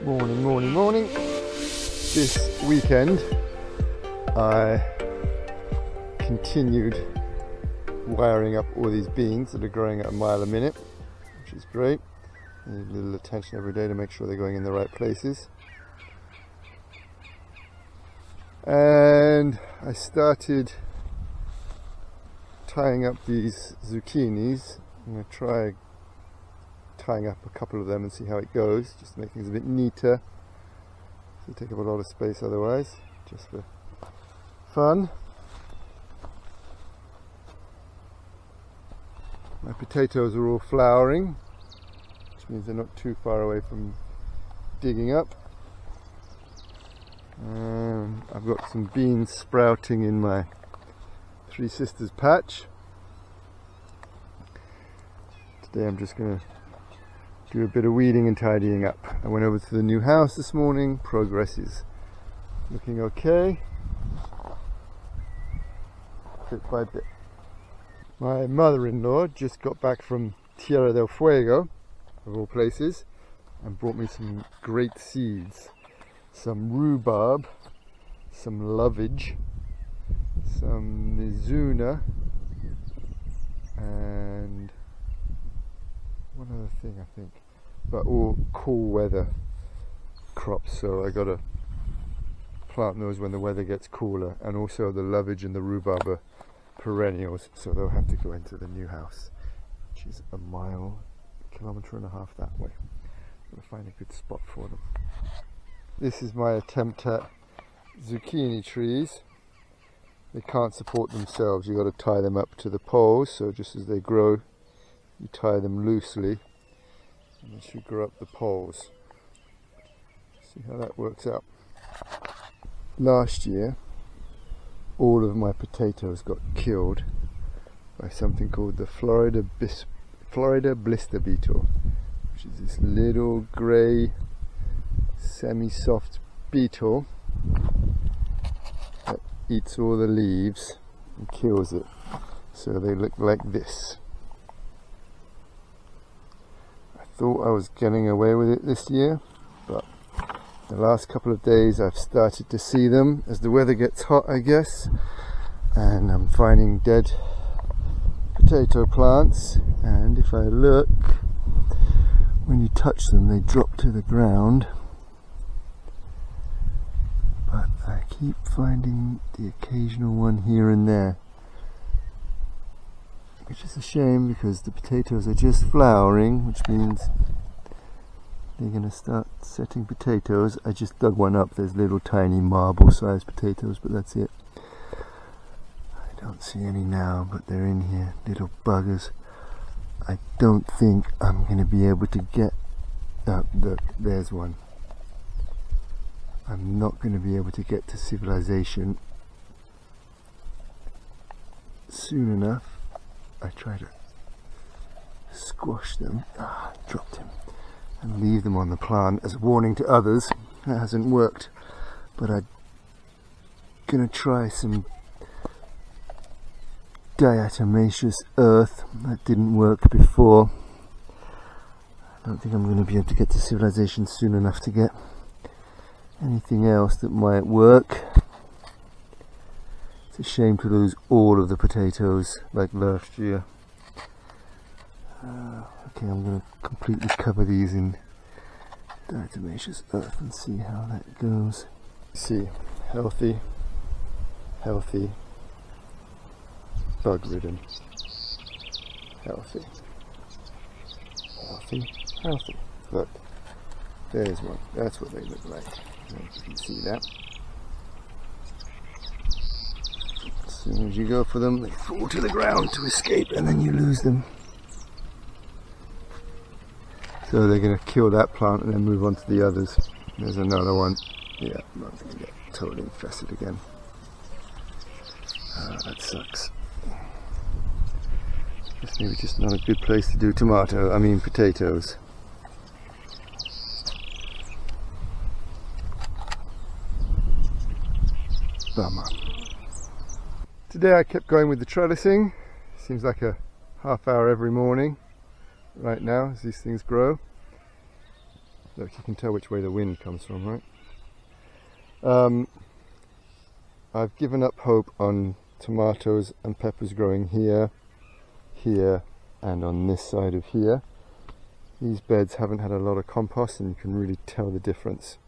Morning, morning, morning. This weekend I continued wiring up all these beans that are growing at a mile a minute, which is great. I need a little attention every day to make sure they're going in the right places. And I started tying up these zucchinis. I'm going to try tying up a couple of them and see how it goes, just to make things a bit neater. So take up a lot of space otherwise, just for fun. My potatoes are all flowering, which means they're not too far away from digging up. I've got some beans sprouting in my Three Sisters patch. Today I'm just going to do a bit of weeding and tidying up. I went over to the new house this morning. Progress is looking okay, bit by bit. My mother-in-law just got back from Tierra del Fuego, of all places, and brought me some great seeds. Some rhubarb, some lovage, some mizuna, and one other thing I think, but all cool weather crops, so I gotta plant those when the weather gets cooler. And also the lovage and the rhubarb are perennials, so they'll have to go into the new house, which is a kilometre and a half that way. I'm gonna find a good spot for them. This is my attempt at zucchini trees. They can't support themselves, you've got to tie them up to the poles, so just as they grow you tie them loosely and they should grow up the poles. See how that works out. Last year all of my potatoes got killed by something called the Florida blister beetle, which is this little grey semi-soft beetle that eats all the leaves and kills it, so they look like this. I thought I was getting away with it this year, but the last couple of days I've started to see them as the weather gets hot, I guess, and I'm finding dead potato plants, and if I look, when you touch them they drop to the ground. But I keep finding the occasional one here and there, which is a shame because the potatoes are just flowering, which means they're going to start setting potatoes. I just dug one up. There's little tiny marble sized potatoes, but that's it. I don't see any now, but they're in here, little buggers. I don't think I'm going to be able to get there's one. I'm not going to be able to get to civilization soon enough. I try to squash them, dropped him, and leave them on the plant as a warning to others. That hasn't worked, but I'm going to try some diatomaceous earth. That didn't work before. I don't think I'm going to be able to get to civilization soon enough to get anything else that might work. It's a shame to lose all of the potatoes like last year. Okay, I'm going to completely cover these in diatomaceous earth and see how that goes. See, healthy, bug ridden, healthy. Look, there's one. That's what they look like. I don't know if you can see that. As soon as you go for them, they fall to the ground to escape, and then you lose them. So they're going to kill that plant and then move on to the others. There's another one. Yeah, mine's going to get totally infested again. That sucks. It's maybe just not a good place to do potatoes. Bummer. Today I kept going with the trellising. Seems like a half hour every morning right now as these things grow. Look, you can tell which way the wind comes from, right? I've given up hope on tomatoes and peppers growing here, here, and on this side of here. These beds haven't had a lot of compost and you can really tell the difference.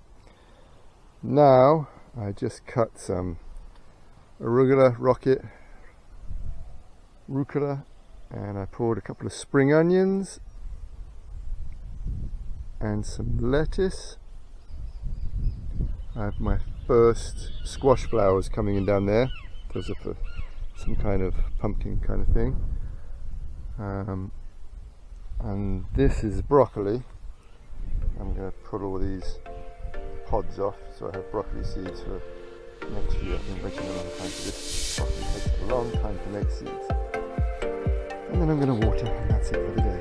Now, I just cut some arugula, rucola, and I poured a couple of spring onions and some lettuce. I have my first squash flowers coming in down there. Those are for some kind of pumpkin kind of thing. And this is broccoli. I'm going to put all these pods off so I have broccoli seeds for next year. I've been waiting a long time for this. Broccoli takes a long time to make seeds. And then I'm going to water, and that's it for the day.